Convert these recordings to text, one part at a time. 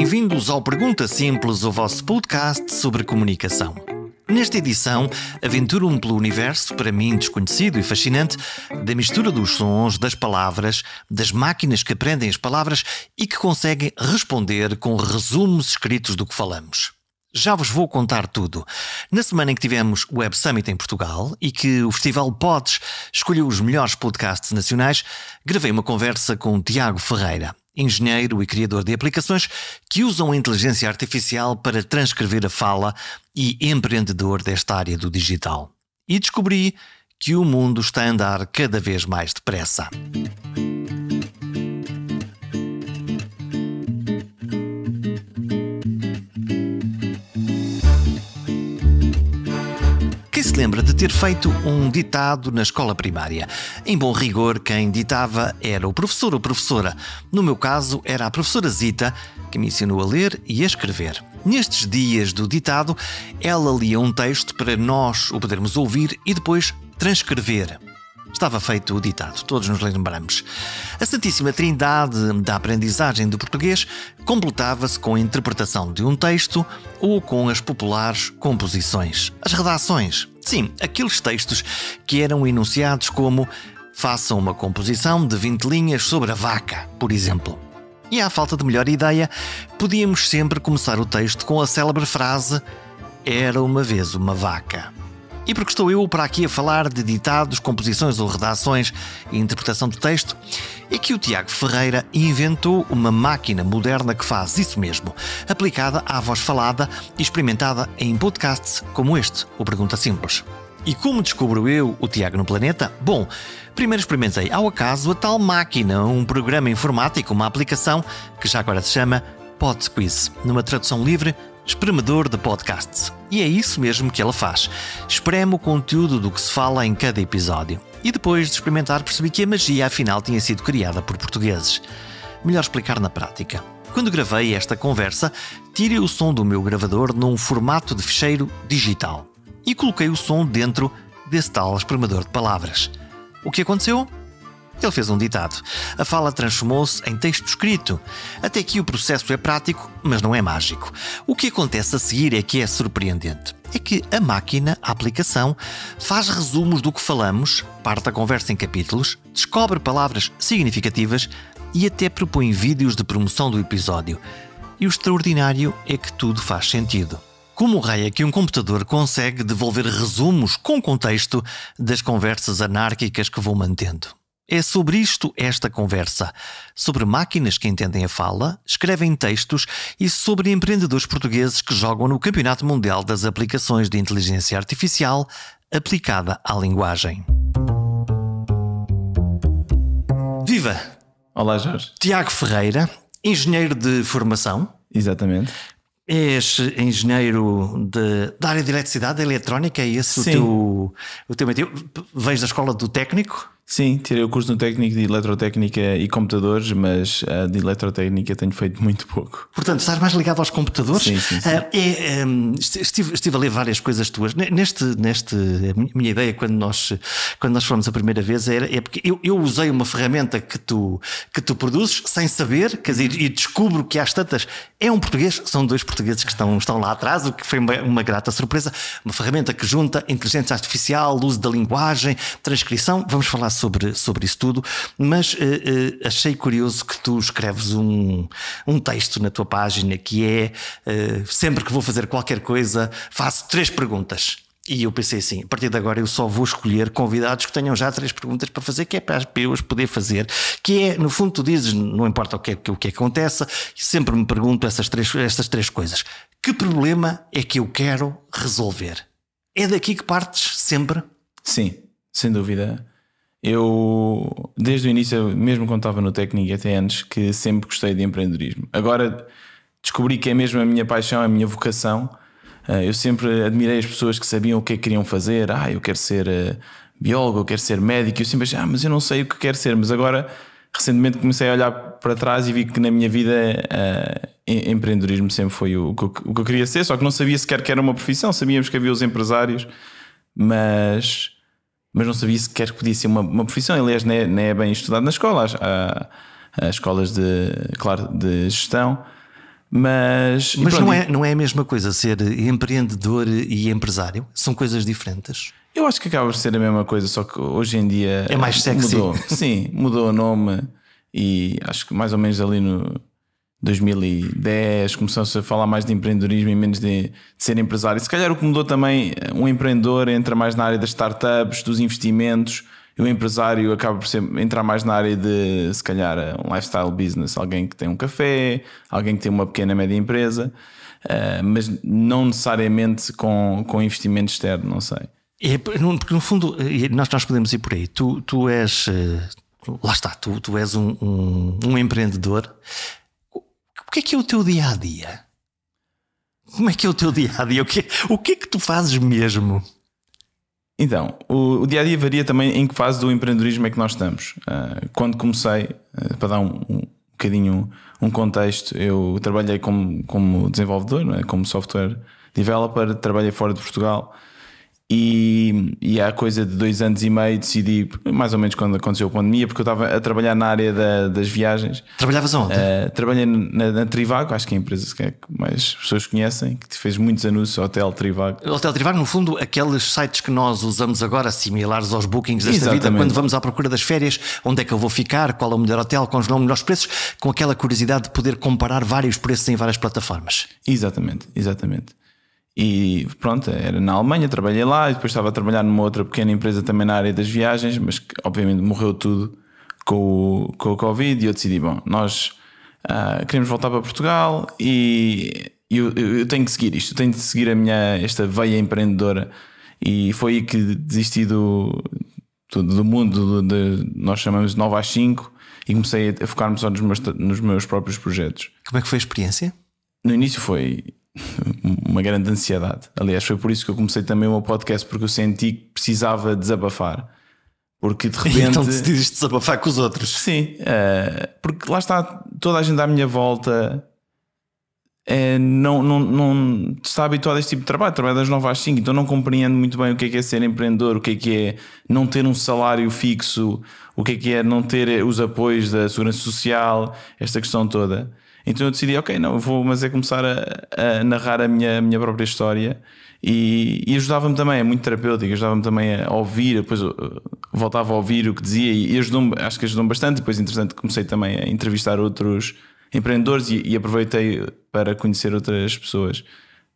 Bem-vindos ao Pergunta Simples, o vosso podcast sobre comunicação. Nesta edição, aventuro-me pelo universo, para mim desconhecido e fascinante, da mistura dos sons, das palavras, das máquinas que aprendem as palavras e que conseguem responder com resumos escritos do que falamos. Já vos vou contar tudo. Na semana em que tivemos o Web Summit em Portugal e que o Festival Pods escolheu os melhores podcasts nacionais, gravei uma conversa com o Tiago Ferreira, engenheiro e criador de aplicações que usam a inteligência artificial para transcrever a fala e empreendedor desta área do digital. E descobri que o mundo está a andar cada vez mais depressa. Se lembra de ter feito um ditado na escola primária. Em bom rigor, quem ditava era o professor ou professora. No meu caso, era a professora Zita, que me ensinou a ler e a escrever. Nestes dias do ditado, ela lia um texto para nós o podermos ouvir e depois transcrever. Estava feito o ditado, todos nos lembramos. A Santíssima Trindade da aprendizagem do português completava-se com a interpretação de um texto ou com as populares composições, as redações. Sim, aqueles textos que eram enunciados como façam uma composição de 20 linhas sobre a vaca, por exemplo. E à falta de melhor ideia, podíamos sempre começar o texto com a célebre frase era uma vez uma vaca. E porque estou eu para aqui a falar de ditados, composições ou redações e interpretação do texto, é que o Tiago Ferreira inventou uma máquina moderna que faz isso mesmo, aplicada à voz falada e experimentada em podcasts como este, o Pergunta Simples. E como descubro eu o Tiago no planeta? Bom, primeiro experimentei ao acaso a tal máquina, um programa informático, uma aplicação que já agora se chama PodSqueeze, numa tradução livre, espremedor de podcasts. E é isso mesmo que ela faz. Espreme o conteúdo do que se fala em cada episódio. E depois de experimentar percebi que a magia afinal tinha sido criada por portugueses. Melhor explicar na prática. Quando gravei esta conversa, tirei o som do meu gravador num formato de ficheiro digital e coloquei o som dentro desse tal espremedor de palavras. O que aconteceu? Ele fez um ditado. A fala transformou-se em texto escrito. Até aqui o processo é prático, mas não é mágico. O que acontece a seguir é que é surpreendente. É que a máquina, a aplicação, faz resumos do que falamos, parte a conversa em capítulos, descobre palavras significativas e até propõe vídeos de promoção do episódio. E o extraordinário é que tudo faz sentido. Como raio é que um computador consegue devolver resumos com contexto das conversas anárquicas que vou mantendo? É sobre isto esta conversa, sobre máquinas que entendem a fala, escrevem textos e sobre empreendedores portugueses que jogam no Campeonato Mundial das Aplicações de Inteligência Artificial aplicada à linguagem. Viva! Olá, Jorge. Tiago Ferreira, engenheiro de formação. Exatamente. És engenheiro da área de eletricidade, da eletrónica, é esse o teu meio? Vens da escola do técnico? Sim, tirei o curso no técnico de eletrotécnica e computadores, mas de eletrotécnica tenho feito muito pouco. Portanto, estás mais ligado aos computadores? Sim. Estive a ler várias coisas tuas. A minha ideia, quando nós fomos a primeira vez, é porque eu usei uma ferramenta que tu produzes sem saber, quer dizer, e descubro que às tantas é um português, são dois portugueses que estão lá atrás, o que foi uma grata surpresa. Uma ferramenta que junta inteligência artificial, uso da linguagem, transcrição. Vamos falar sobre isso tudo, mas achei curioso que tu escreves um texto na tua página que é sempre que vou fazer qualquer coisa faço 3 perguntas. E eu pensei assim, a partir de agora eu só vou escolher convidados que tenham já 3 perguntas para fazer, que é para eu as poder fazer, que é, no fundo tu dizes, não importa o que aconteça, sempre me pergunto estas três coisas. Que problema é que eu quero resolver? É daqui que partes sempre? Sim, sem dúvida. Eu, desde o início, mesmo quando estava no técnico e até antes, que sempre gostei de empreendedorismo. Agora descobri que é mesmo a minha paixão, a minha vocação. Eu sempre admirei as pessoas que sabiam o que é que queriam fazer. Eu quero ser biólogo, eu quero ser médico. Eu sempre achei, mas eu não sei o que quero ser. Mas agora, recentemente, comecei a olhar para trás e vi que na minha vida empreendedorismo sempre foi o que eu queria ser. Só que não sabia sequer que era uma profissão. Sabíamos que havia os empresários, mas não sabia sequer que podia ser uma profissão. Aliás, não é bem estudado na escola. Há escolas de gestão, Mas não é a mesma coisa ser empreendedor e empresário? São coisas diferentes? Eu acho que acaba por ser a mesma coisa, só que hoje em dia é mais sexy. Mudou. Sim, mudou o nome e acho que mais ou menos ali no 2010 começou-se a falar mais de empreendedorismo e menos de ser empresário. Se calhar o que mudou também, um empreendedor entra mais na área das startups, dos investimentos, e o empresário acaba por entrar mais na área de, se calhar, um lifestyle business, alguém que tem um café, alguém que tem uma pequena média empresa, mas não necessariamente com investimento externo, não sei. Porque no fundo nós podemos ir por aí. Tu és, lá está, tu és um empreendedor. O que é o teu dia-a-dia? Como é que é o teu dia-a-dia? O que é que tu fazes mesmo? Então, o dia-a-dia varia também em que fase do empreendedorismo é que nós estamos. Quando comecei, para dar um bocadinho um contexto, eu trabalhei como desenvolvedor, não é? Como software developer, trabalhei fora de Portugal. E há coisa de 2 anos e meio decidi, mais ou menos quando aconteceu a pandemia, porque eu estava a trabalhar na área das viagens. Trabalhavas onde? Trabalhei na Trivago, acho que é a empresa que mais pessoas conhecem, que fez muitos anúncios, Hotel Trivago. O Hotel Trivago, no fundo, aqueles sites que nós usamos agora, similares aos bookings desta vida, quando vamos à procura das férias, onde é que eu vou ficar, qual é o melhor hotel, quais são os melhores preços, com aquela curiosidade de poder comparar vários preços em várias plataformas. Exatamente. E pronto, era na Alemanha, trabalhei lá e depois estava a trabalhar numa outra pequena empresa também na área das viagens, mas que obviamente morreu tudo com o Covid e eu decidi, nós queremos voltar para Portugal e eu tenho que seguir isto, eu tenho de seguir esta veia empreendedora e foi aí que desisti do mundo nós chamamos de 9 às 5 e comecei a focar-me só nos meus próprios projetos. Como é que foi a experiência? No início foi uma grande ansiedade. Aliás, foi por isso que eu comecei também o meu podcast, porque eu senti que precisava desabafar. Porque de repente. Então decidiste desabafar com os outros. Sim, porque lá está, toda a gente à minha volta não está habituado a este tipo de trabalho das 9 às 5, então não compreendo muito bem o que é ser empreendedor, o que é não ter um salário fixo, o que é não ter os apoios da Segurança Social, esta questão toda. Então eu decidi, não, eu vou começar a narrar a minha própria história e ajudava-me também, é muito terapêutico, ajudava-me também a ouvir, depois voltava a ouvir o que dizia e ajudou-me, acho que ajudou-me bastante. Depois, entretanto, comecei também a entrevistar outros empreendedores e aproveitei para conhecer outras pessoas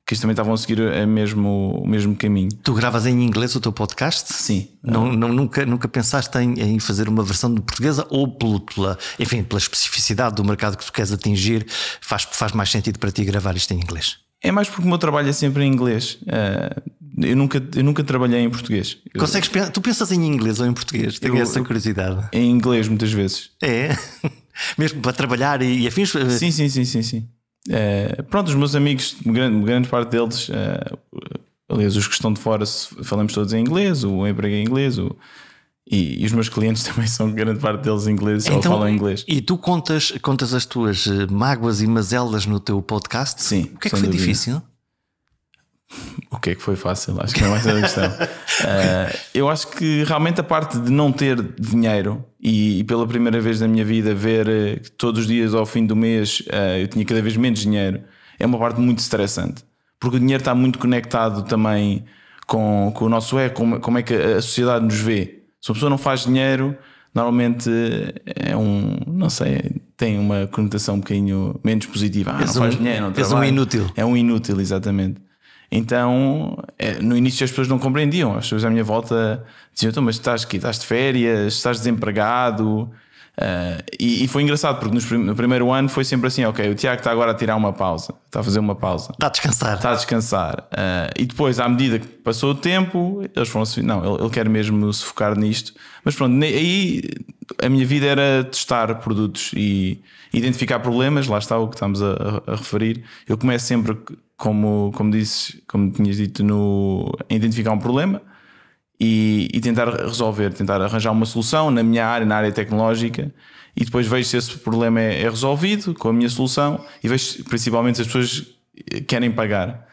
que também estavam a seguir o mesmo caminho. Tu gravas em inglês o teu podcast? Sim. Nunca pensaste em fazer uma versão de portuguesa ou pela especificidade do mercado que tu queres atingir, faz mais sentido para ti gravar isto em inglês? É mais porque o meu trabalho é sempre em inglês. Eu nunca trabalhei em português. Tu pensas em inglês ou em português? Tenho essa curiosidade. Em inglês muitas vezes. É? Mesmo para trabalhar e afins? Sim. Pronto, os meus amigos, grande parte deles, aliás, os que estão de fora, falamos todos em inglês, o emprego é em inglês, e os meus clientes também são grande parte deles ingleses, ou falam inglês. E tu contas as tuas mágoas e mazelas no teu podcast? Sim. O que é que foi difícil? O que é que foi fácil? Acho que não é mais a questão. Eu acho que realmente a parte de não ter dinheiro e pela primeira vez na minha vida ver que todos os dias ao fim do mês eu tinha cada vez menos dinheiro é uma parte muito estressante, porque o dinheiro está muito conectado também com o nosso como é que a sociedade nos vê. Se uma pessoa não faz dinheiro, normalmente não sei, tem uma conotação um bocadinho menos positiva. Não faz dinheiro, não trabalha. És um inútil. É um inútil, exatamente. Então, no início as pessoas não compreendiam. As pessoas à minha volta diziam: mas estás aqui, estás de férias, estás desempregado. E foi engraçado porque no primeiro ano foi sempre assim: o Tiago está agora a tirar uma pausa, está a fazer uma pausa, está a descansar. E depois, à medida que passou o tempo, eles foram assim: não, ele quer mesmo se focar nisto. Mas pronto, aí a minha vida era testar produtos e identificar problemas. Lá está o que estamos a referir. Eu começo sempre, como tinhas dito, a identificar um problema e tentar resolver, tentar arranjar uma solução na minha área, na área tecnológica, e depois vejo se esse problema é resolvido com a minha solução e vejo principalmente se as pessoas querem pagar.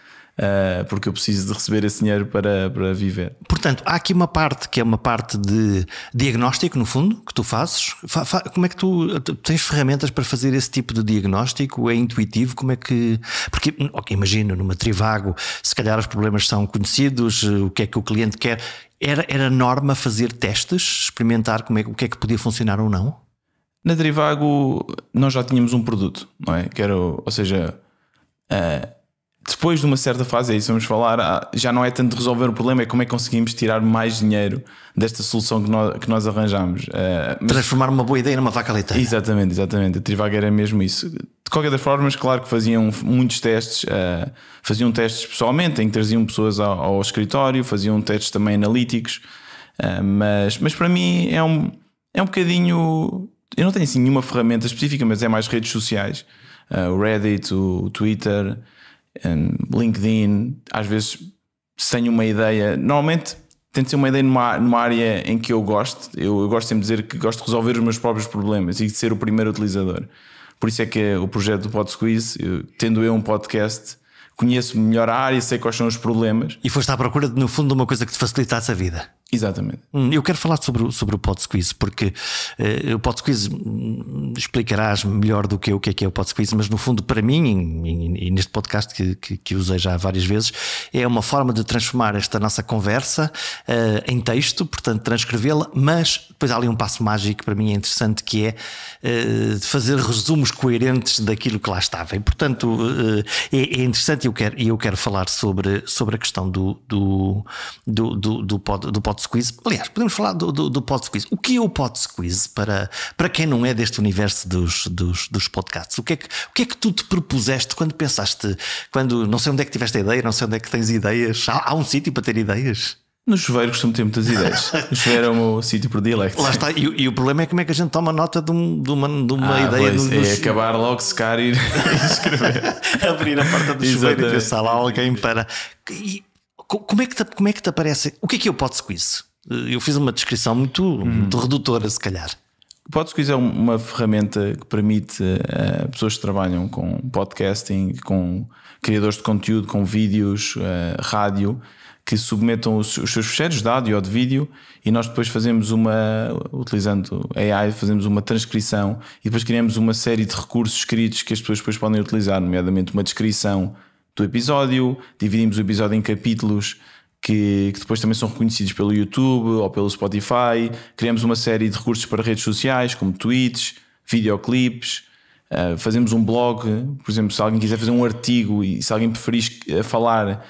porque eu preciso de receber esse dinheiro para viver. Portanto, há aqui uma parte que é uma parte de diagnóstico, no fundo, que tu fazes. Como é que tu tens ferramentas para fazer esse tipo de diagnóstico? É intuitivo? Como é que... Porque, imagina, numa Trivago, se calhar os problemas são conhecidos, o que é que o cliente quer. Era norma fazer testes, experimentar o que é que podia funcionar ou não? Na Trivago nós já tínhamos um produto, não é? Ou seja, depois de uma certa fase, é isso vamos falar, já não é tanto resolver o problema, é como é que conseguimos tirar mais dinheiro desta solução que nós arranjamos. Transformar uma boa ideia numa vaca leiteira. Exatamente. A Trivago era mesmo isso. De qualquer das formas, claro que faziam muitos testes, faziam testes pessoalmente, em que traziam pessoas ao escritório, faziam testes também analíticos, mas para mim é um bocadinho... Eu não tenho assim nenhuma ferramenta específica, mas é mais redes sociais. O Reddit, o Twitter, LinkedIn. Às vezes, se tenho uma ideia, normalmente tento ter uma ideia numa área em que eu gosto. Eu gosto sempre de dizer que gosto de resolver os meus próprios problemas e de ser o primeiro utilizador. Por isso é que o projeto do PodSqueeze, tendo eu um podcast, conheço melhor a área, sei quais são os problemas. E foste à procura, no fundo, de uma coisa que te facilitasse a vida. Exatamente. Eu quero falar sobre o PodSqueeze, porque o PodSqueeze explicarás melhor do que eu o que é o PodSqueeze, mas no fundo, para mim, e neste podcast que usei já várias vezes, é uma forma de transformar esta nossa conversa em texto, portanto, transcrevê-la, mas depois há ali um passo mágico que para mim é interessante, que é de fazer resumos coerentes daquilo que lá estava. E, portanto, é interessante e eu quero falar sobre a questão do PodSqueeze. Aliás, podemos falar do PodSqueeze. O que é o PodSqueeze para quem não é deste universo dos podcasts? O que é que tu te propuseste quando pensaste? Não sei onde é que tiveste a ideia, não sei onde é que tens ideias. Há um sítio para ter ideias? No chuveiro costumo ter muitas ideias. O chuveiro é o meu sítio predilecto. Lá está. E o problema é como é que a gente toma nota de uma ideia. É acabar logo, secar e escrever. Abrir a porta do chuveiro e pensar lá alguém para... Como é que te aparece? O que é o PodSqueeze? Eu fiz uma descrição muito redutora, se calhar. O PodSqueeze é uma ferramenta que permite a pessoas que trabalham com podcasting, com criadores de conteúdo, com vídeos, rádio, que submetam os seus fecheiros de áudio ou de vídeo, e nós depois fazemos utilizando AI, fazemos uma transcrição e depois criamos uma série de recursos escritos que as pessoas depois podem utilizar, nomeadamente uma descrição do episódio, dividimos o episódio em capítulos que depois também são reconhecidos pelo YouTube ou pelo Spotify. Criamos uma série de recursos para redes sociais, como tweets, videoclipes, fazemos um blog, por exemplo, se alguém quiser fazer um artigo e se alguém preferir falar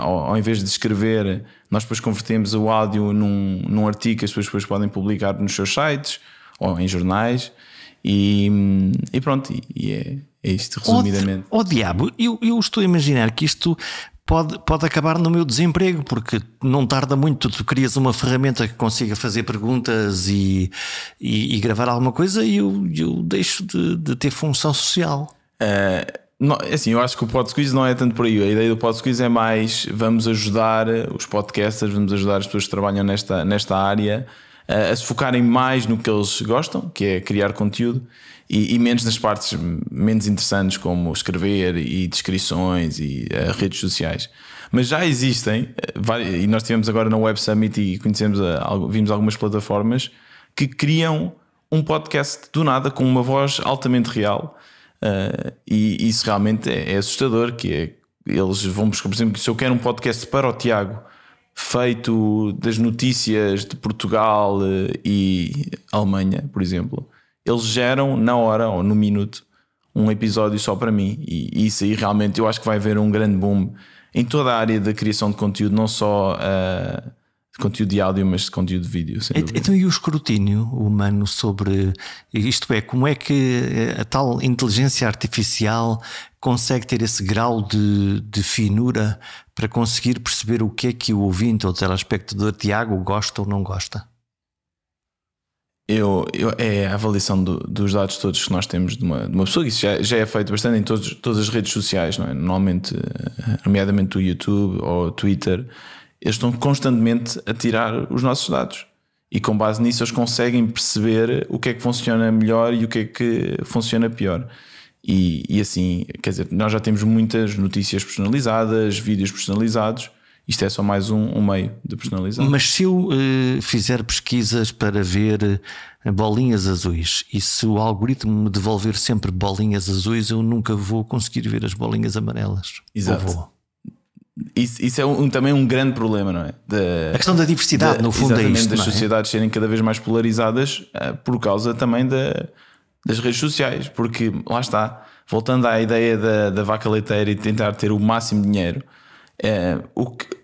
ao invés de escrever, nós depois convertemos o áudio num artigo que as pessoas depois podem publicar nos seus sites ou em jornais. E pronto, é isto resumidamente. Diabo, eu estou a imaginar que isto pode acabar no meu desemprego, porque não tarda muito, tu crias uma ferramenta que consiga fazer perguntas e gravar alguma coisa e eu deixo de ter função social. Assim, eu acho que o PodSqueeze não é tanto por aí. A ideia do PodSqueeze é mais: vamos ajudar os podcasters, vamos ajudar as pessoas que trabalham nesta área a se focarem mais no que eles gostam, que é criar conteúdo, e menos nas partes menos interessantes, como escrever e descrições e redes sociais. Mas já existem, e nós estivemos agora na Web Summit e vimos algumas plataformas que criam um podcast do nada com uma voz altamente real, e isso realmente é assustador, que é, eles vão buscar, por exemplo, se eu quero um podcast para o Tiago feito das notícias de Portugal e Alemanha, por exemplo, eles geram na hora ou no minuto um episódio só para mim, e isso aí realmente eu acho que vai haver um grande boom em toda a área da criação de conteúdo, não só de conteúdo de áudio, mas de conteúdo de vídeo. Então, e o escrutínio humano sobre isto como é que a tal inteligência artificial consegue ter esse grau de finura para conseguir perceber o que é que o ouvinte ou o telespectador Tiago gosta ou não gosta? É a avaliação dos dados todos que nós temos de uma pessoa. Isso já é feito bastante em todas as redes sociais, não é? Normalmente, nomeadamente o YouTube ou o Twitter, eles estão constantemente a tirar os nossos dados, e com base nisso eles conseguem perceber o que é que funciona melhor e o que é que funciona pior. E assim, quer dizer, nós já temos muitas notícias personalizadas, vídeos personalizados. Isto é só mais um meio de personalizar. Mas se eu fizer pesquisas para ver bolinhas azuis, e se o algoritmo me devolver sempre bolinhas azuis, eu nunca vou conseguir ver as bolinhas amarelas. Exato. Isso é também um grande problema, não é? A questão da diversidade, no fundo, é isto. Das sociedades serem cada vez mais polarizadas por causa também das redes sociais. Porque lá está, voltando à ideia da vaca leiteira e de tentar ter o máximo de dinheiro.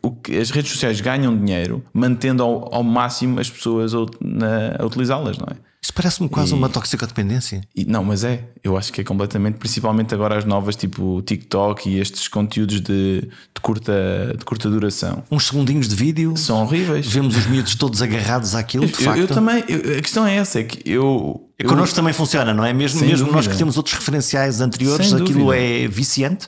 O que as redes sociais ganham dinheiro mantendo ao máximo as pessoas a utilizá-las, não é? Isso parece-me quase uma toxicodependência. Não, mas eu acho que é completamente, principalmente agora as novas tipo TikTok e estes conteúdos de curta duração. Uns segundinhos de vídeo são horríveis. Vemos os miúdos todos agarrados àquilo, de facto. Eu também, a questão é essa, é que connosco também funciona, não é? Mesmo nós que temos outros referenciais anteriores, aquilo é viciante.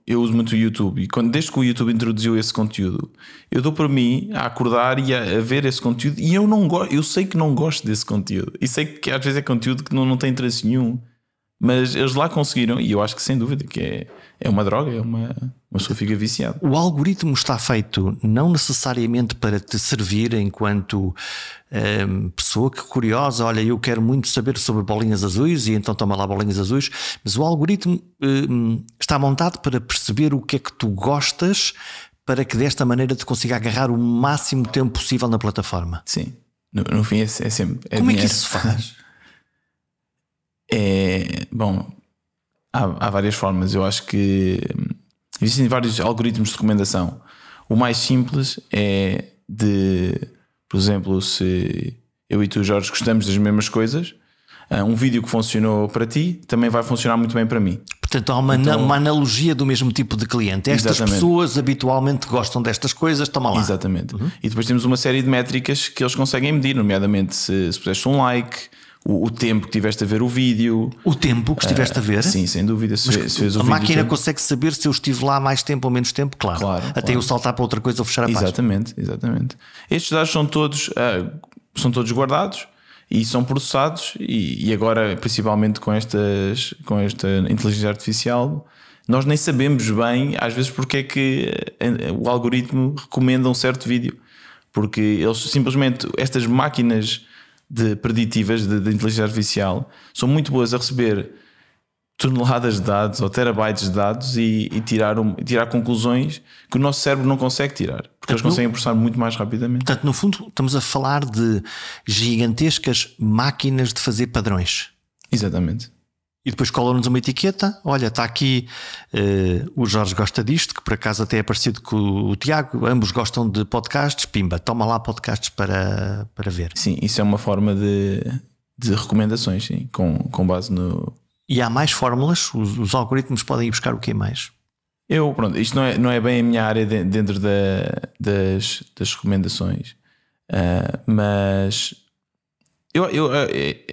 Eu uso muito o YouTube e desde que o YouTube introduziu esse conteúdo, eu dou para mim a acordar e a ver esse conteúdo e eu sei que não gosto desse conteúdo e sei que às vezes é conteúdo que não tem interesse nenhum, mas eles lá conseguiram e eu acho que sem dúvida que é uma droga, uma pessoa fica viciada. O algoritmo está feito não necessariamente para te servir enquanto pessoa que curiosa, olha, eu quero muito saber sobre bolinhas azuis e então toma lá bolinhas azuis, mas o algoritmo está montado para perceber o que é que tu gostas para que desta maneira te consiga agarrar o máximo tempo possível na plataforma. Sim, no fim é sempre... Como dinheiro. É que isso se faz? Bom, há várias formas. Eu acho que existem vários algoritmos de recomendação. O mais simples é por exemplo, se eu e tu, Jorge, gostamos das mesmas coisas, um vídeo que funcionou para ti também vai funcionar muito bem para mim. Portanto, há uma analogia do mesmo tipo de cliente. Estas pessoas habitualmente gostam destas coisas, toma lá. Exatamente. E depois temos uma série de métricas que eles conseguem medir, nomeadamente se puseste um like, o tempo que tiveste a ver o vídeo. O tempo que estiveste a ver? Sim, sem dúvida. Se fez o a máquina consegue saber se eu estive lá mais tempo ou menos tempo? Claro. Até eu saltar para outra coisa ou fechar a página. Exatamente. Estes dados são todos guardados e são processados e agora, principalmente com esta inteligência artificial, nós nem sabemos bem às vezes porque é que o algoritmo recomenda um certo vídeo, porque eles simplesmente, estas máquinas preditivas de inteligência artificial são muito boas a receber toneladas de dados ou terabytes de dados e tirar conclusões que o nosso cérebro não consegue tirar, porque eles conseguem processar muito mais rapidamente. Portanto, no fundo, estamos a falar de gigantescas máquinas de fazer padrões. Exatamente. E depois colam-nos uma etiqueta. Olha, está aqui o Jorge gosta disto, que por acaso até é parecido com o Tiago. Ambos gostam de podcasts. Pimba, toma lá podcasts para ver. Sim, isso é uma forma de recomendações, sim, com base no... E há mais fórmulas? Os algoritmos podem ir buscar o que mais? Pronto, isto não é bem a minha área dentro das recomendações, mas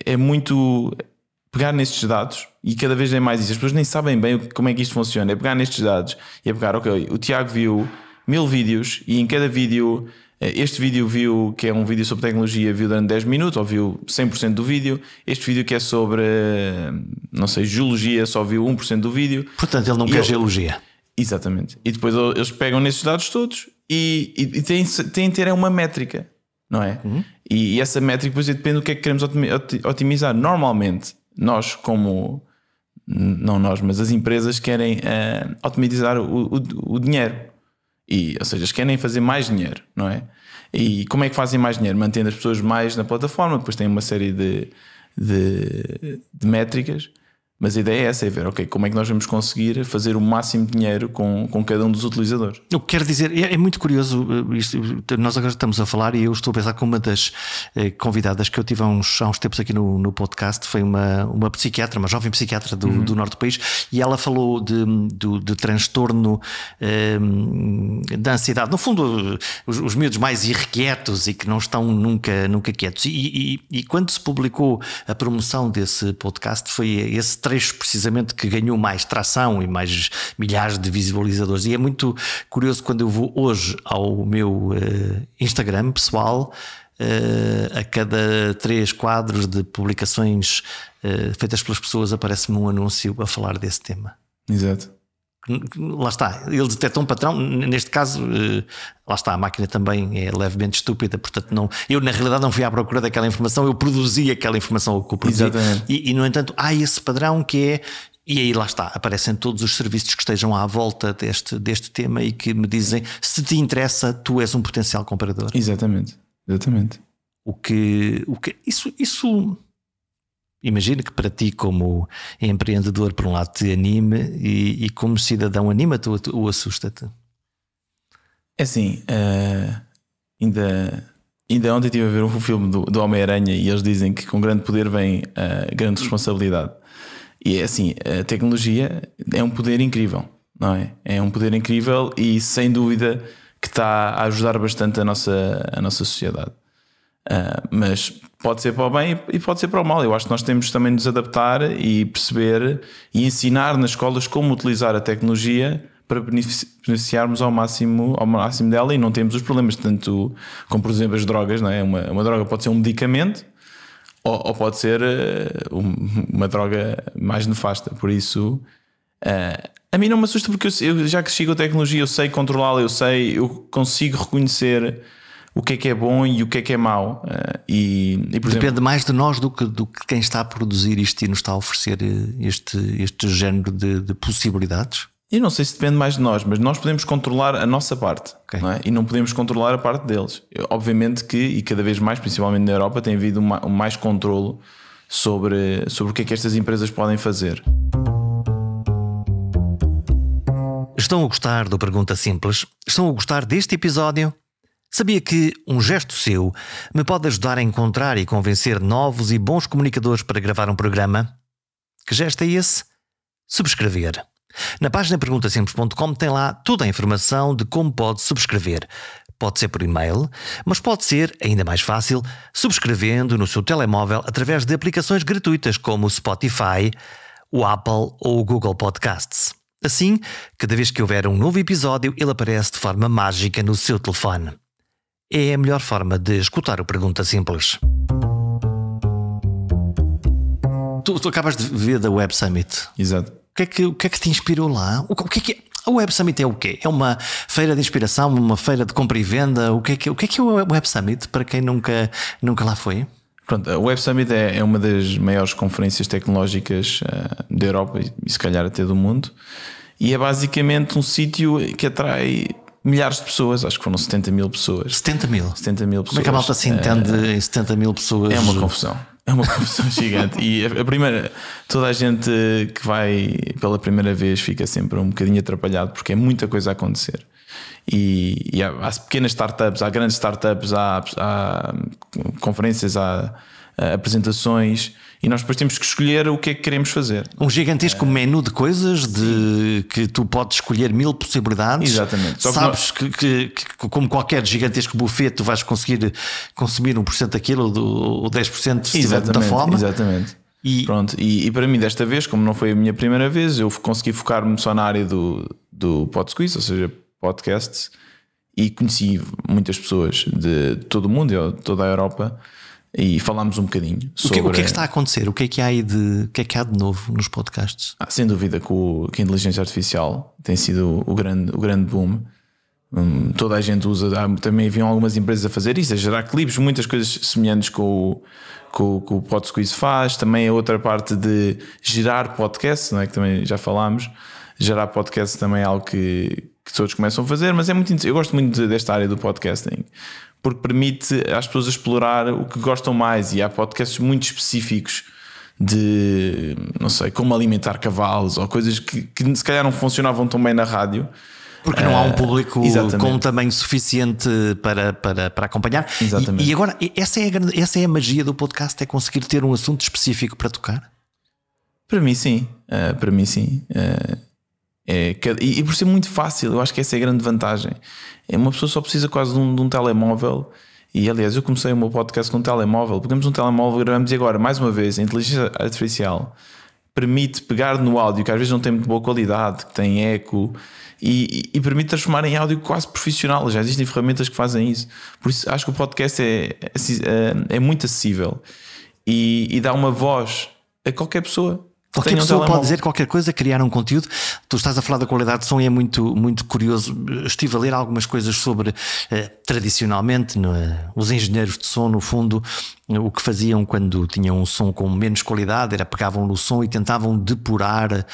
é muito pegar nestes dados e cada vez é mais isso. As pessoas nem sabem bem como é que isto funciona. É pegar nestes dados e é pegar, ok, o Tiago viu 1000 vídeos e em cada vídeo... Este vídeo viu, que é um vídeo sobre tecnologia, viu durante 10 minutos ou viu 100% do vídeo. Este vídeo que é sobre, não sei, geologia, só viu 1% do vídeo. Portanto, ele não quer geologia. Exatamente. E depois eles pegam nesses dados todos e têm de ter uma métrica, não é? E essa métrica depois depende do que é que queremos otimizar. Normalmente, nós não nós, mas as empresas querem otimizar o dinheiro. Ou seja, eles querem fazer mais dinheiro, não é? E como é que fazem mais dinheiro? Mantendo as pessoas mais na plataforma, depois tem uma série de métricas, mas a ideia é essa, é ver, ok, como é que nós vamos conseguir fazer o máximo de dinheiro com cada um dos utilizadores. Eu quero dizer, é muito curioso isto, nós agora estamos a falar e eu estou a pensar que uma das convidadas que eu tive há uns tempos aqui no podcast foi uma psiquiatra, uma jovem psiquiatra do norte do país, e ela falou de transtorno da ansiedade. No fundo, os miúdos mais irrequietos e que não estão nunca quietos. E quando se publicou a promoção desse podcast, foi esse trecho precisamente que ganhou mais tração e mais milhares de visualizadores. E é muito curioso quando eu vou hoje ao meu Instagram pessoal, a cada 3 quadros de publicações feitas pelas pessoas aparece-me um anúncio a falar desse tema. Exato. Lá está, ele detecta um patrão. Neste caso, lá está, a máquina também é levemente estúpida, portanto eu na realidade não fui à procura daquela informação, eu produzi aquela informação que eu produzi. E no entanto há esse padrão que é, e aí lá está, aparecem todos os serviços que estejam à volta deste tema e que me dizem: se te interessa, tu és um potencial comprador. Exatamente. Isso imagino que para ti, como empreendedor, por um lado te anime, e como cidadão anima-te ou assusta-te? É assim, ainda ontem estive a ver um filme do Homem-Aranha e eles dizem que com grande poder vem grande responsabilidade. E é assim, a tecnologia é um poder incrível, não é? É um poder incrível e sem dúvida que está a ajudar bastante a nossa sociedade. Mas pode ser para o bem e pode ser para o mal. Eu acho que nós temos também de nos adaptar e perceber e ensinar nas escolas como utilizar a tecnologia para beneficiarmos ao máximo dela e não temos os problemas, tanto como por exemplo as drogas, não é? Uma droga pode ser um medicamento ou pode ser uma droga mais nefasta. Por isso a mim não me assusta, porque eu já cresci com a tecnologia, eu sei controlá-la, eu consigo reconhecer o que é bom e o que é mau. E por Depende exemplo, mais de nós do que quem está a produzir isto e nos está a oferecer este género de possibilidades. Eu não sei se depende mais de nós, mas nós podemos controlar a nossa parte, Okay. não é? E não podemos controlar a parte deles. Obviamente que, e cada vez mais, principalmente na Europa, tem havido mais controlo sobre o que é que estas empresas podem fazer. Estão a gostar do Pergunta Simples? Estão a gostar deste episódio? Sabia que um gesto seu me pode ajudar a encontrar e convencer novos e bons comunicadores para gravar um programa? Que gesto é esse? Subscrever. Na página perguntasimples.com tem lá toda a informação de como pode subscrever. Pode ser por e-mail, mas pode ser, ainda mais fácil, subscrevendo no seu telemóvel através de aplicações gratuitas como o Spotify, o Apple ou o Google Podcasts. Assim, cada vez que houver um novo episódio, ele aparece de forma mágica no seu telefone. É a melhor forma de escutar o Pergunta Simples. Tu acabas de ver da Web Summit. Exato. O que é que te inspirou lá? O que é? A Web Summit é o quê? É uma feira de inspiração, uma feira de compra e venda? O que é o Web Summit, para quem nunca lá foi? Pronto, a Web Summit é uma das maiores conferências tecnológicas da Europa e se calhar até do mundo. E é basicamente um sítio que atrai milhares de pessoas, acho que foram 70 mil pessoas. 70 mil? 70 mil pessoas. Como é que a malta se entende em 70 mil pessoas? É uma confusão. É uma confusão gigante. E a primeira, toda a gente que vai pela primeira vez fica sempre um bocadinho atrapalhado, porque é muita coisa a acontecer. E há pequenas startups, há grandes startups, há conferências, há apresentações, e nós depois temos que escolher o que é que queremos fazer. Um gigantesco menu de coisas que tu podes escolher 1000 possibilidades. Exatamente. Só sabes que como qualquer gigantesco buffet, tu vais conseguir consumir 1% daquilo ou 10% se tiver muita fome. Exatamente. Pronto. E para mim, desta vez, como não foi a minha primeira vez, eu consegui focar-me só na área do PodSqueeze, ou seja, podcasts, e conheci muitas pessoas de todo o mundo, de toda a Europa, e falámos um bocadinho sobre... O que é que está a acontecer? O que é que há de novo nos podcasts? Sem dúvida que a inteligência artificial tem sido o grande boom. Toda a gente usa, também haviam algumas empresas a fazer isso, a gerar clipes, muitas coisas semelhantes com o PodSqueeze faz. Também a outra parte de gerar podcasts, não é? Que também já falámos. Gerar podcasts também é algo que todos começam a fazer, mas é muito interessante. Eu gosto muito desta área do podcasting, porque permite às pessoas explorar o que gostam mais, e há podcasts muito específicos de, não sei, como alimentar cavalos ou coisas que se calhar não funcionavam tão bem na rádio. Porque não há um público com um tamanho suficiente para acompanhar. Exatamente. E agora, essa é a magia do podcast, é conseguir ter um assunto específico para tocar? Para mim sim. E por ser muito fácil, eu acho que essa é a grande vantagem. Uma pessoa só precisa quase de um telemóvel. E aliás, eu comecei o meu podcast com um telemóvel. Pegamos um telemóvel, gravamos, e agora, mais uma vez, a inteligência artificial permite pegar no áudio que às vezes não tem muito boa qualidade, que tem eco, e permite transformar em áudio quase profissional. Já existem ferramentas que fazem isso. Por isso acho que o podcast é muito acessível e dá uma voz a qualquer pessoa. Qualquer pessoa pode dizer qualquer coisa, criar um conteúdo. Tu estás a falar da qualidade de som e é muito, muito curioso. Estive a ler algumas coisas sobre, tradicionalmente, os engenheiros de som, no fundo, o que faziam quando tinham um som com menos qualidade era pegavam no som e tentavam depurar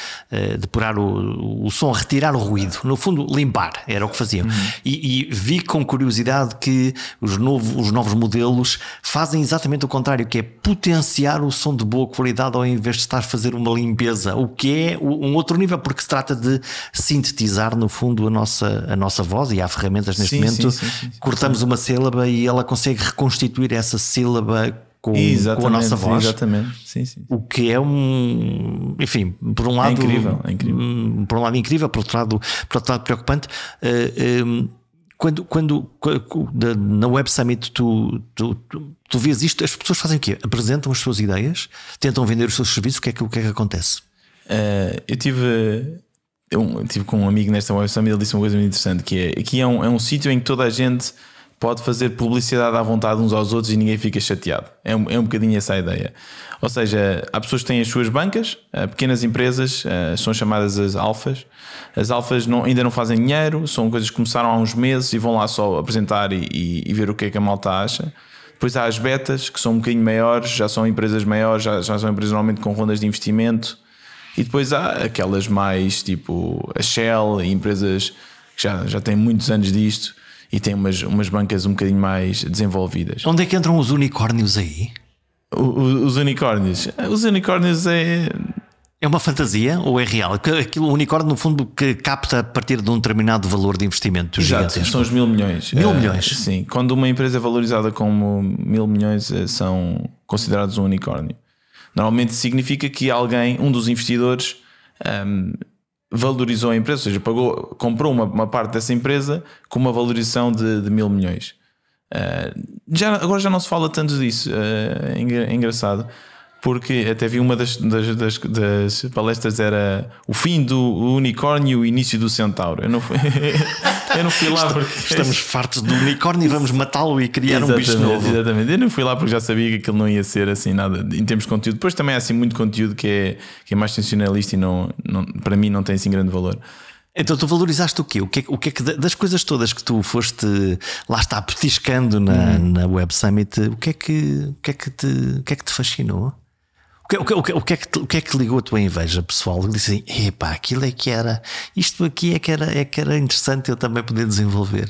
o som, retirar o ruído. No fundo, limpar, era o que faziam. E vi com curiosidade que os novos modelos fazem exatamente o contrário, que é potenciar o som de boa qualidade ao invés de estar a fazer uma limpeza, o que é um outro nível, porque se trata de sintetizar no fundo a nossa voz, e há ferramentas neste momento. Sim. Cortamos uma sílaba e ela consegue reconstituir essa sílaba com a nossa voz. Exatamente. Sim. O que é enfim, por um lado é incrível. Por um lado incrível, por outro lado preocupante. Quando na Web Summit tu vês isto, as pessoas fazem o quê? Apresentam as suas ideias, tentam vender os seus serviços, o que é que acontece? Eu tive com um amigo nesta Web Summit, ele disse uma coisa muito interessante, que é: aqui é um sítio em que toda a gente pode fazer publicidade à vontade uns aos outros e ninguém fica chateado. É um bocadinho essa a ideia. Ou seja, há pessoas que têm as suas bancas, pequenas empresas, são chamadas as alfas. As alfas ainda não fazem dinheiro, são coisas que começaram há uns meses e vão lá só apresentar e ver o que é que a malta acha. Depois há as betas, que são um bocadinho maiores, já são empresas maiores, já são empresas normalmente com rondas de investimento. E depois há aquelas mais tipo a Shell, empresas que já têm muitos anos disto e têm umas bancas um bocadinho mais desenvolvidas. Onde é que entram os unicórnios aí? Os unicórnios é uma fantasia ou é real? Aquilo, o unicórnio no fundo que capta a partir de um determinado valor de investimento. Exato, são os 1.000 milhões. 1.000 milhões? Sim, quando uma empresa é valorizada como 1.000 milhões são considerados um unicórnio. Normalmente significa que um dos investidores valorizou a empresa, ou seja, comprou uma parte dessa empresa com uma valorização de 1.000 milhões. Agora já não se fala tanto disso. É engraçado, porque até vi uma das palestras era o fim do unicórnio e o início do centauro. Eu não fui lá porque estamos fartos do unicórnio e vamos matá-lo e criar um bicho novo. Exatamente. Eu não fui lá porque já sabia que aquilo não ia ser assim nada em termos de conteúdo. Depois também há assim muito conteúdo que é mais sensacionalista e não, para mim não tem assim grande valor. Então tu valorizaste o quê? O que é que das coisas todas que tu foste lá está petiscando na Web Summit, o que é que te fascinou? O que é que ligou a tua inveja, pessoal? Disse assim: epá, aquilo é que era, isto aqui é que era interessante eu também poder desenvolver.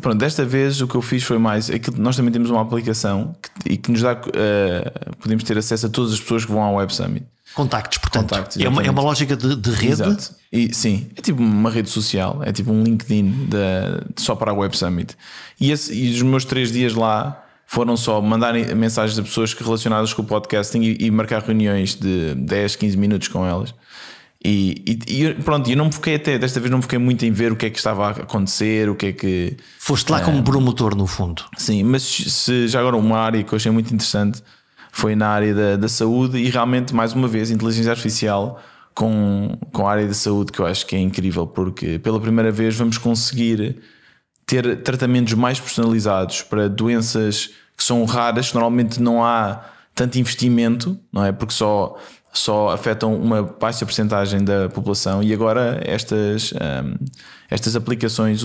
Pronto, desta vez o que eu fiz foi mais aquilo. Nós também temos uma aplicação que nos dá, podemos ter acesso a todas as pessoas que vão ao Web Summit. Contactos, portanto. É uma lógica de rede. Exato. Sim, é tipo uma rede social, é tipo um LinkedIn só para a Web Summit. E os meus 3 dias lá foram só mandar mensagens a pessoas relacionadas com o podcasting e marcar reuniões de 10, 15 minutos com elas. E pronto, eu não me foquei desta vez não me foquei muito em ver o que é que estava a acontecer, o que é que... Foste lá como promotor no fundo. Sim, mas já agora uma área que eu achei muito interessante foi na área da saúde e realmente, mais uma vez, inteligência artificial com a área da saúde, que eu acho que é incrível, porque pela primeira vez vamos conseguir ter tratamentos mais personalizados para doenças que são raras, que normalmente não há tanto investimento, não é? Porque só afetam uma baixa porcentagem da população, e agora estas aplicações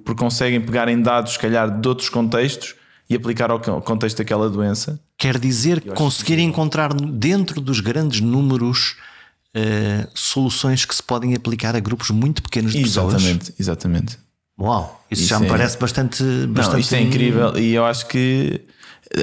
porque conseguem pegar em dados, se calhar, de outros contextos e aplicar ao contexto daquela doença. Quer dizer que conseguir encontrar dentro dos grandes números soluções que se podem aplicar a grupos muito pequenos de pessoas. Exatamente. Uau, isso já me parece bastante. Não, isto é incrível, e eu acho que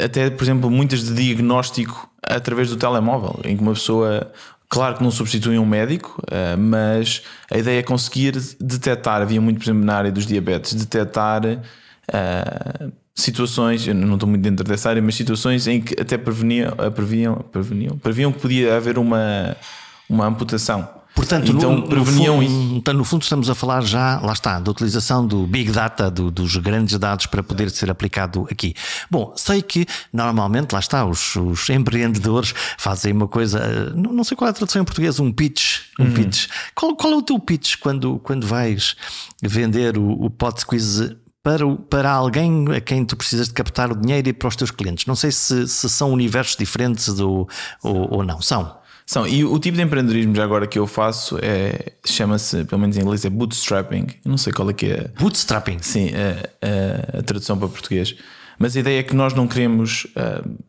até, por exemplo, muitas de diagnóstico através do telemóvel, em que uma pessoa, claro que não substitui um médico, mas a ideia é conseguir detectar, havia muito, por exemplo, na área dos diabetes, detectar situações, eu não estou muito dentro dessa área, mas situações em que até previam que podia haver uma amputação. Portanto, então preveniam isso. Então, no fundo estamos a falar já, lá está, da utilização do Big Data, dos grandes dados para poder ser aplicado aqui. Bom, sei que normalmente, lá está, os empreendedores fazem uma coisa, não sei qual é a tradução em português, um pitch. Pitch. Qual é o teu pitch quando vais vender o PodSqueeze para alguém a quem tu precisas de captar o dinheiro e para os teus clientes? Não sei se são universos diferentes ou não. São. E o tipo de empreendedorismo já agora que eu faço chama-se, pelo menos em inglês, é bootstrapping. Eu não sei qual é que é. Bootstrapping? Sim, a tradução para português. Mas a ideia é que nós não queremos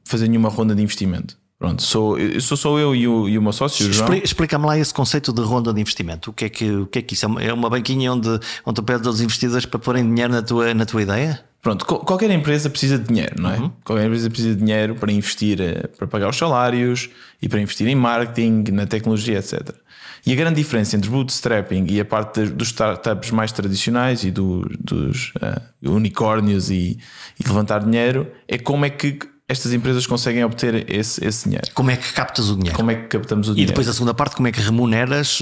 fazer nenhuma ronda de investimento. Pronto, sou só eu e o meu sócio, o João. Explica-me lá esse conceito de ronda de investimento. O que é que isso é? É uma banquinha onde tu pedes aos investidores para porem dinheiro na tua ideia? Pronto, qualquer empresa precisa de dinheiro, não é? Qualquer empresa precisa de dinheiro para investir, para pagar os salários e para investir em marketing, na tecnologia, etc. E a grande diferença entre bootstrapping e a parte dos startups mais tradicionais e dos unicórnios e levantar dinheiro é como é que estas empresas conseguem obter esse dinheiro. Como é que captas o dinheiro? Como é que captamos o dinheiro? E depois a segunda parte, como é que remuneras,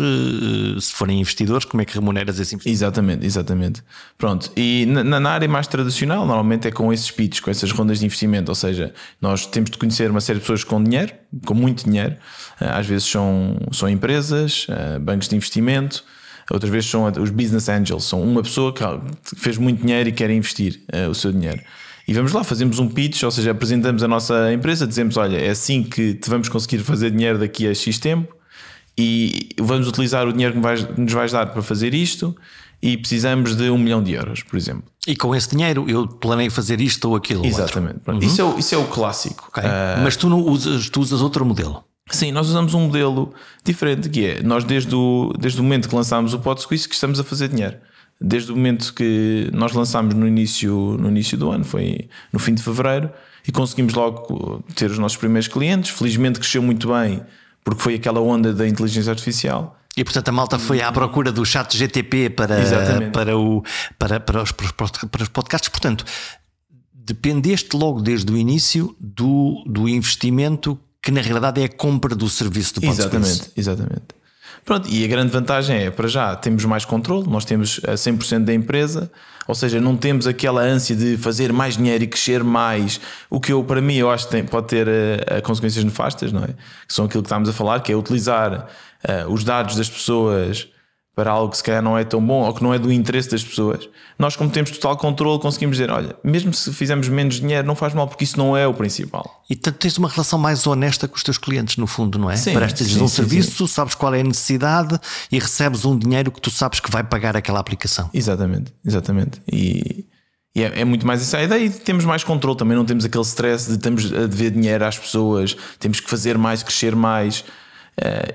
se forem investidores, como é que remuneras esse investidor? Exatamente. Pronto, e na área mais tradicional, normalmente é com esses pitches, com essas rondas de investimento, ou seja, nós temos de conhecer uma série de pessoas com dinheiro, com muito dinheiro, às vezes são empresas, bancos de investimento, outras vezes são os business angels, são uma pessoa que fez muito dinheiro e quer investir o seu dinheiro. E vamos lá, fazemos um pitch, ou seja, apresentamos a nossa empresa, dizemos, olha, é assim que te vamos conseguir fazer dinheiro daqui a X tempo e vamos utilizar o dinheiro que nos vais dar para fazer isto e precisamos de 1 milhão de euros, por exemplo. E com esse dinheiro eu planeio fazer isto ou aquilo. Exatamente. Isso é o clássico. Okay. Mas tu usas outro modelo. Sim, nós usamos um modelo diferente, que é, nós desde o momento que lançámos o PodSqueeze que estamos a fazer dinheiro. Desde o momento que nós lançámos no início do ano, foi no fim de fevereiro, e conseguimos logo ter os nossos primeiros clientes. Felizmente cresceu muito bem, porque foi aquela onda da inteligência artificial. E portanto a malta foi à procura do chat GTP para os podcasts. Portanto, dependeste logo desde o início do investimento, que na realidade é a compra do serviço do PodSqueeze. Exatamente. Pronto, e a grande vantagem é, para já, temos mais controle, nós temos a 100% da empresa, ou seja, não temos aquela ânsia de fazer mais dinheiro e crescer mais, o que para mim eu acho que pode ter consequências nefastas, não é? Que são aquilo que estamos a falar, que é utilizar os dados das pessoas para algo que se calhar não é tão bom ou que não é do interesse das pessoas. Nós, como temos total controle, conseguimos dizer, olha, mesmo se fizermos menos dinheiro, não faz mal, porque isso não é o principal. E tens uma relação mais honesta com os teus clientes, no fundo, não é? Sim, prestas-lhes um serviço, sabes qual é a necessidade e recebes um dinheiro que tu sabes que vai pagar aquela aplicação. Exatamente. E é muito mais essa a ideia, e temos mais controle também, não temos aquele stress de temos a dever dinheiro às pessoas, temos que fazer mais, crescer mais.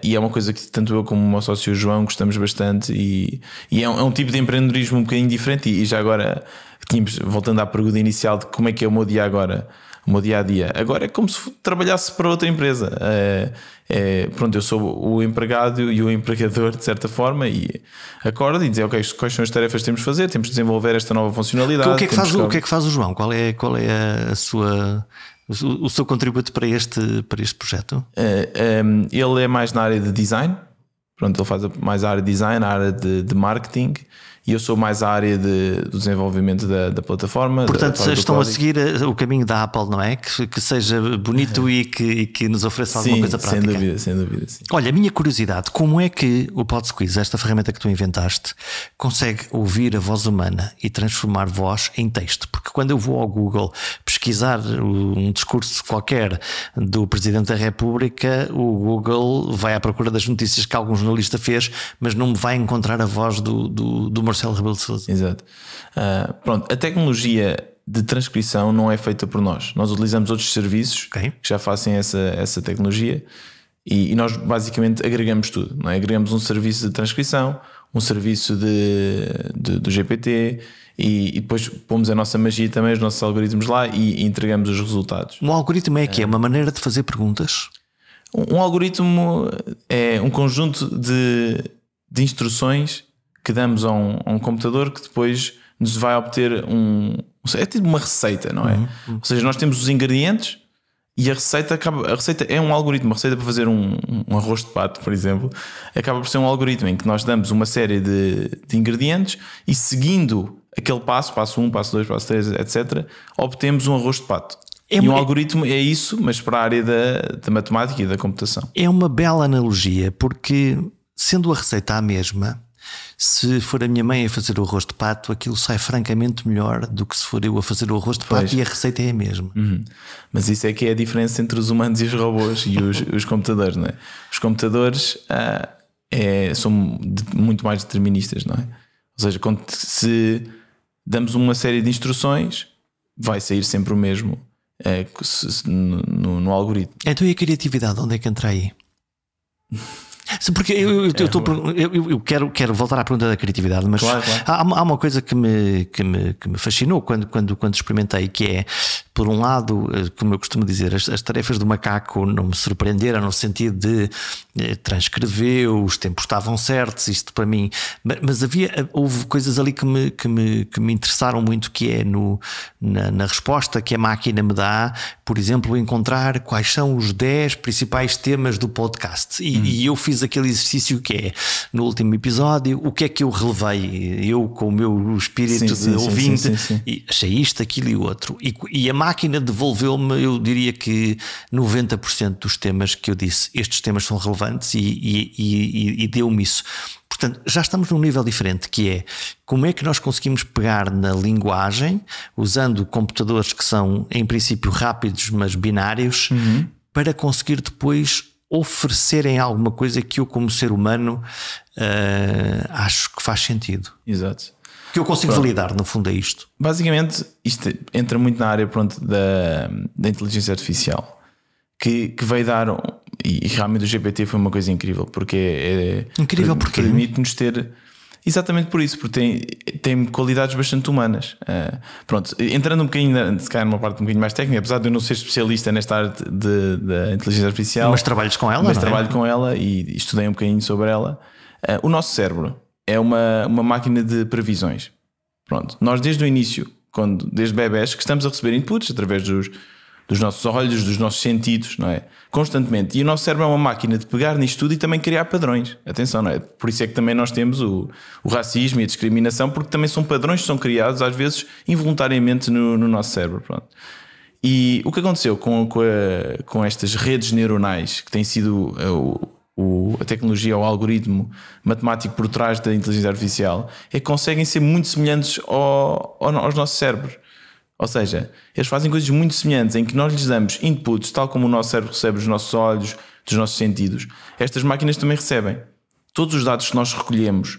E é uma coisa que tanto eu como o meu sócio João gostamos bastante, e é um tipo de empreendedorismo um bocadinho diferente. E já agora, voltando à pergunta inicial de como é que é o meu dia agora, o meu dia a dia, agora é como se trabalhasse para outra empresa. Pronto, eu sou o empregado e o empregador de certa forma, e acordo e dizer, ok, quais são as tarefas que temos de fazer, temos de desenvolver esta nova funcionalidade. O que é que faz o João? Qual é o seu contributo para este projeto? Ele é mais na área de design. Pronto, ele faz mais a área de design, a área de marketing, e eu sou mais a área do desenvolvimento da plataforma. Portanto, estão a seguir o caminho da Apple, não é? Que seja bonito e que nos ofereça alguma coisa prática. Sem dúvida, sim. Olha, a minha curiosidade, como é que o PodSqueeze, esta ferramenta que tu inventaste, consegue ouvir a voz humana e transformar voz em texto? Porque quando eu vou ao Google pesquisar um discurso qualquer do Presidente da República, o Google vai à procura das notícias que algum jornalista fez, mas não me vai encontrar a voz do Marcelo Rebelo de Sousa. Exato. Pronto, a tecnologia de transcrição não é feita por nós. Nós utilizamos outros serviços que já fazem essa tecnologia, e nós basicamente agregamos tudo, não é? Agregamos um serviço de transcrição, um serviço do GPT, e depois pomos a nossa magia também, os nossos algoritmos lá, e entregamos os resultados. Um algoritmo é uma maneira de fazer perguntas? Um algoritmo é um conjunto de instruções que damos a um computador, que depois nos vai obter é tipo uma receita, não é? Ou seja, nós temos os ingredientes E a receita é um algoritmo. A receita para fazer um arroz de pato, por exemplo, acaba por ser um algoritmo em que nós damos uma série de ingredientes e, seguindo aquele passo 1, passo 2, passo 3, etc., obtemos um arroz de pato. E um algoritmo é isso, mas para a área da matemática e da computação. É uma bela analogia, porque sendo a receita a mesma, se for a minha mãe a fazer o arroz de pato, aquilo sai francamente melhor do que se for eu a fazer o arroz de pato, e a receita é a mesma. Mas isso é que é a diferença entre os humanos e os robôs e os computadores, não é? Os computadores são muito mais deterministas, não é? Ou seja, se damos uma série de instruções, vai sair sempre o mesmo no algoritmo. Então, e a criatividade, onde é que entra aí? Porque eu quero voltar à pergunta da criatividade, mas claro. Há uma coisa que me fascinou quando experimentei, que é, por um lado, como eu costumo dizer, as tarefas do macaco não me surpreenderam, no sentido de transcreveu, os tempos estavam certos, isto para mim, mas houve coisas ali que me interessaram muito, que é na resposta que a máquina me dá, por exemplo, encontrar quais são os 10 principais temas do podcast. E eu fiz aquele exercício que é, no último episódio, o que é que eu relevei, eu com o meu espírito ouvinte, e achei isto, aquilo e o outro. E a máquina devolveu-me, eu diria que 90% dos temas que eu disse, estes temas são relevantes, e deu-me isso. Portanto, já estamos num nível diferente, que é como é que nós conseguimos pegar na linguagem, usando computadores que são, em princípio, rápidos, mas binários, para conseguir depois oferecerem alguma coisa que eu, como ser humano, acho que faz sentido. Exato. Que eu consigo validar, no fundo, é isto. Basicamente, isto entra muito na área da inteligência artificial, que veio dar... E realmente o GPT foi uma coisa incrível, porque incrível porque permite-nos ter... Exatamente por isso, porque tem qualidades bastante humanas. Pronto, entrando um bocadinho, se calhar numa parte um bocadinho mais técnica, apesar de eu não ser especialista nesta área da inteligência artificial, mas trabalhos com ela, mas trabalho com ela e estudei um bocadinho sobre ela. O nosso cérebro é uma máquina de previsões. Pronto, nós desde o início, desde bebés, que estamos a receber inputs através dos nossos olhos, dos nossos sentidos, não é? Constantemente. E o nosso cérebro é uma máquina de pegar nisto tudo e também criar padrões. Atenção, não é? Por isso é que também nós temos o racismo e a discriminação, porque também são padrões que são criados, às vezes, involuntariamente no nosso cérebro. Pronto. E o que aconteceu com estas redes neuronais, que tem sido a tecnologia, o algoritmo matemático por trás da inteligência artificial, é que conseguem ser muito semelhantes aos nossos cérebros. Ou seja, eles fazem coisas muito semelhantes, em que nós lhes damos inputs, tal como o nosso cérebro recebe dos nossos olhos, dos nossos sentidos. Estas máquinas também recebem. Todos os dados que nós recolhemos,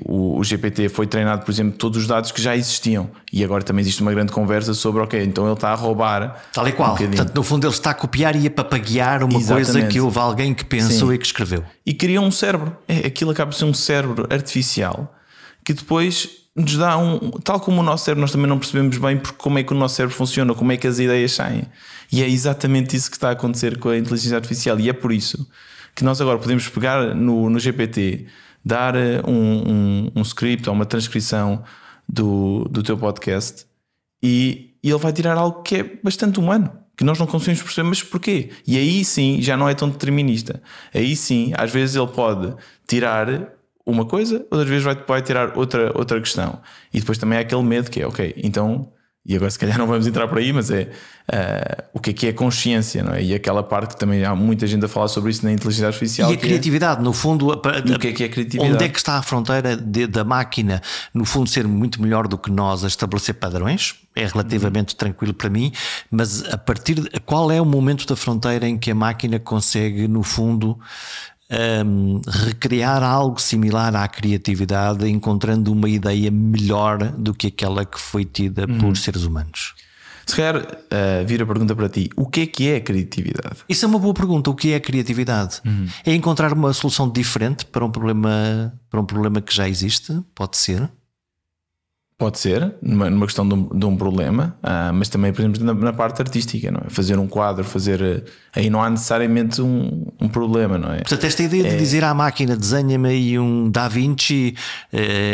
o GPT foi treinado, por exemplo, todos os dados que já existiam. E agora também existe uma grande conversa sobre, ok, então ele está a roubar. Tal e qual. Portanto, no fundo ele está a copiar e a papaguear uma coisa que houve alguém que pensou e que escreveu. E criou um cérebro. Aquilo acaba por ser um cérebro artificial que depois nos dá tal como o nosso cérebro, nós também não percebemos bem como é que o nosso cérebro funciona, como é que as ideias saem. E é exatamente isso que está a acontecer com a inteligência artificial. E é por isso que nós agora podemos pegar no GPT, dar um script ou uma transcrição do teu podcast e ele vai tirar algo que é bastante humano, que nós não conseguimos perceber, mas porquê? E aí sim já não é tão determinista. Aí sim, às vezes ele pode tirar uma coisa, outras vezes vai tirar outra questão. E depois também há aquele medo que é, ok, então, e agora se calhar não vamos entrar por aí, mas o que é consciência, não é? E aquela parte que também há muita gente a falar sobre isso na inteligência artificial. E a criatividade, no fundo, o que é criatividade? Onde é que está a fronteira da máquina, no fundo, ser muito melhor do que nós a estabelecer padrões? É relativamente tranquilo para mim, mas qual é o momento da fronteira em que a máquina consegue, no fundo, recriar algo similar à criatividade, encontrando uma ideia melhor do que aquela que foi tida por seres humanos? Se calhar vir a pergunta para ti: o que é a criatividade? Isso é uma boa pergunta. O que é a criatividade? É encontrar uma solução diferente para um problema que já existe? Pode ser? Pode ser, numa questão de um problema, mas também, por exemplo, na parte artística, não é? Fazer um quadro, aí não há necessariamente um problema, não é? Portanto, esta ideia de dizer à máquina desenha-me aí um Da Vinci,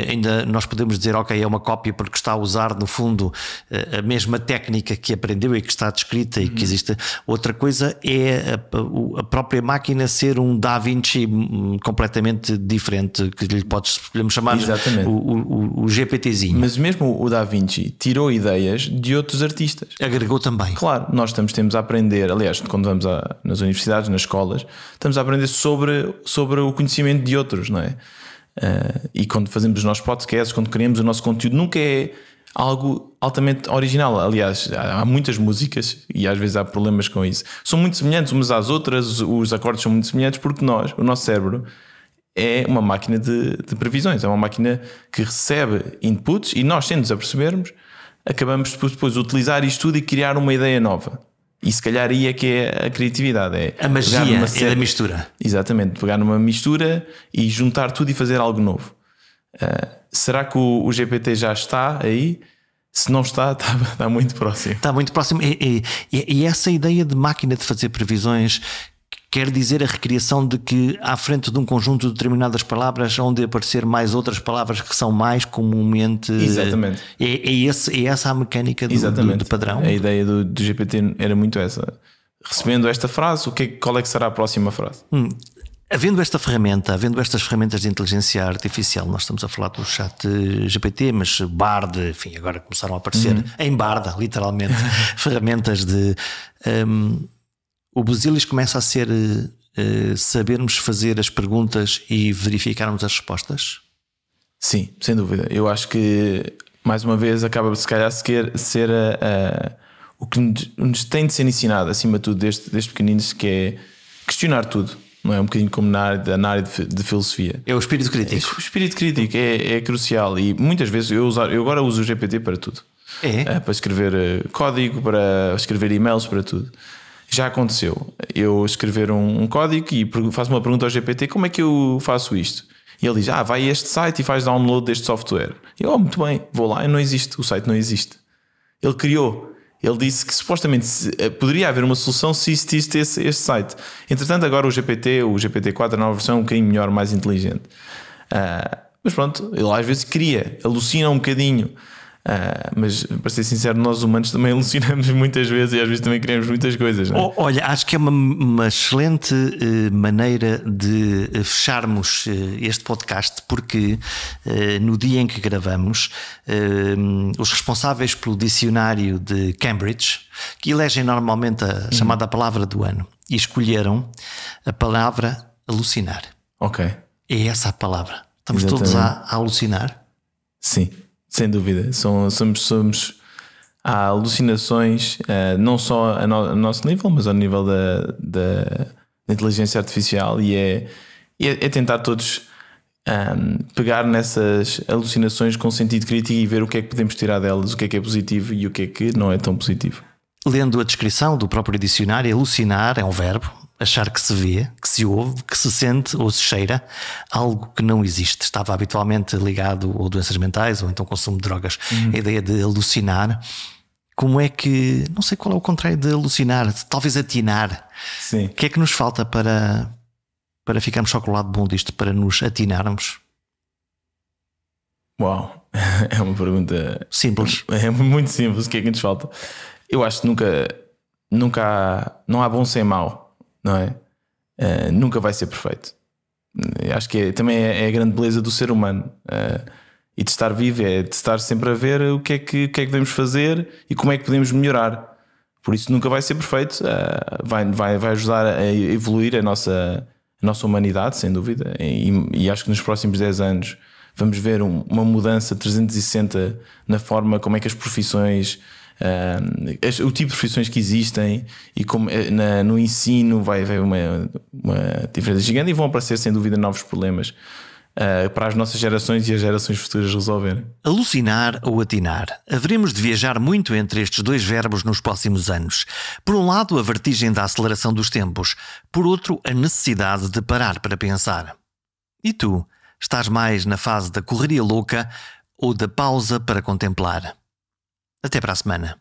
ainda nós podemos dizer, ok, é uma cópia porque está a usar no fundo a mesma técnica que aprendeu e que está descrita e que existe. Outra coisa é a própria máquina ser um Da Vinci completamente diferente, que lhe podemos chamar o GPTzinho. Mas mesmo o Da Vinci tirou ideias de outros artistas. Agregou também. Claro, nós temos a aprender, aliás, quando vamos nas universidades, nas escolas, estamos a aprender sobre o conhecimento de outros, não é? E quando fazemos os nossos podcasts, quando criamos o nosso conteúdo, nunca é algo altamente original. Aliás, há muitas músicas, e às vezes há problemas com isso, são muito semelhantes umas às outras, os acordes são muito semelhantes, porque o nosso cérebro, é uma máquina de previsões, é uma máquina que recebe inputs e nós, sem nos apercebermos, acabamos depois de utilizar isto tudo e criar uma ideia nova. E se calhar aí é que é a criatividade. É a magia é da mistura. Exatamente, pegar numa mistura e juntar tudo e fazer algo novo. Será que o GPT já está aí? Se não está muito próximo. Está muito próximo. E essa ideia de máquina de fazer previsões quer dizer a recriação de que à frente de um conjunto de determinadas palavras onde aparecer mais outras palavras que são mais comumente... Exatamente. É essa a mecânica do padrão? A ideia do GPT era muito essa. Recebendo esta frase, qual é que será a próxima frase? Havendo estas ferramentas de inteligência artificial, nós estamos a falar do chat GPT, mas Bard, enfim, agora começaram a aparecer em Bard, literalmente, ferramentas de... O Busilis começa a ser sabermos fazer as perguntas e verificarmos as respostas? Sim, sem dúvida. Eu acho que, mais uma vez, acaba se calhar ser o que nos tem de ser ensinado, acima de tudo, desde pequeninos, que é questionar tudo. Não é? Um bocadinho como na área de filosofia. É o espírito crítico. O espírito crítico é crucial e muitas vezes eu agora uso o GPT para tudo. Para escrever código, para escrever e-mails, para tudo. Já aconteceu eu escrever um código e faço uma pergunta ao GPT: como é que eu faço isto? E ele diz: vai a este site e faz download deste software. E eu, muito bem, vou lá e não existe, o site não existe. Ele criou. Ele disse que supostamente poderia haver uma solução se existisse este site. Entretanto, agora o GPT-4, a nova versão, é um bocadinho melhor, mais inteligente. Mas pronto, ele às vezes alucina um bocadinho. Mas para ser sincero, nós humanos também alucinamos muitas vezes e às vezes também queremos muitas coisas, não é? Olha, acho que é uma excelente maneira de fecharmos este podcast, porque no dia em que gravamos, os responsáveis pelo dicionário de Cambridge, que elegem normalmente a chamada palavra do ano, e escolheram a palavra alucinar. Ok. É essa a palavra. Estamos todos a alucinar? Sim. Sem dúvida, há alucinações, não só ao nosso nível, mas ao nível da inteligência artificial, e é tentar todos pegar nessas alucinações com sentido crítico e ver o que é que podemos tirar delas, o que é positivo e o que é que não é tão positivo. Lendo a descrição do próprio dicionário, alucinar é um verbo. Achar que se vê, que se ouve, que se sente ou se cheira algo que não existe. Estava habitualmente ligado a doenças mentais ou então consumo de drogas. A ideia de alucinar. Como é que... Não sei qual é o contrário de alucinar. Talvez atinar. Sim. O que é que nos falta para ficarmos só com o lado bom disto? Para nos atinarmos? Uau. É uma pergunta... Simples. É muito simples. O que é que nos falta? Eu acho que não há bom sem mau. Não é? Nunca vai ser perfeito. Acho que também é a grande beleza do ser humano, e de estar vivo, é de estar sempre a ver o que é que devemos fazer e como é que podemos melhorar. Por isso nunca vai ser perfeito. Vai ajudar a evoluir a nossa humanidade, sem dúvida, e acho que nos próximos 10 anos vamos ver uma mudança 360 na forma como é que as profissões, o tipo de profissões que existem, e como no ensino vai haver uma diferença gigante, e vão aparecer sem dúvida novos problemas para as nossas gerações e as gerações futuras resolverem. Alucinar ou atinar. Haveremos de viajar muito entre estes dois verbos nos próximos anos. Por um lado, a vertigem da aceleração dos tempos. Por outro, a necessidade de parar para pensar. E tu? Estás mais na fase da correria louca ou da pausa para contemplar. Até para a semana.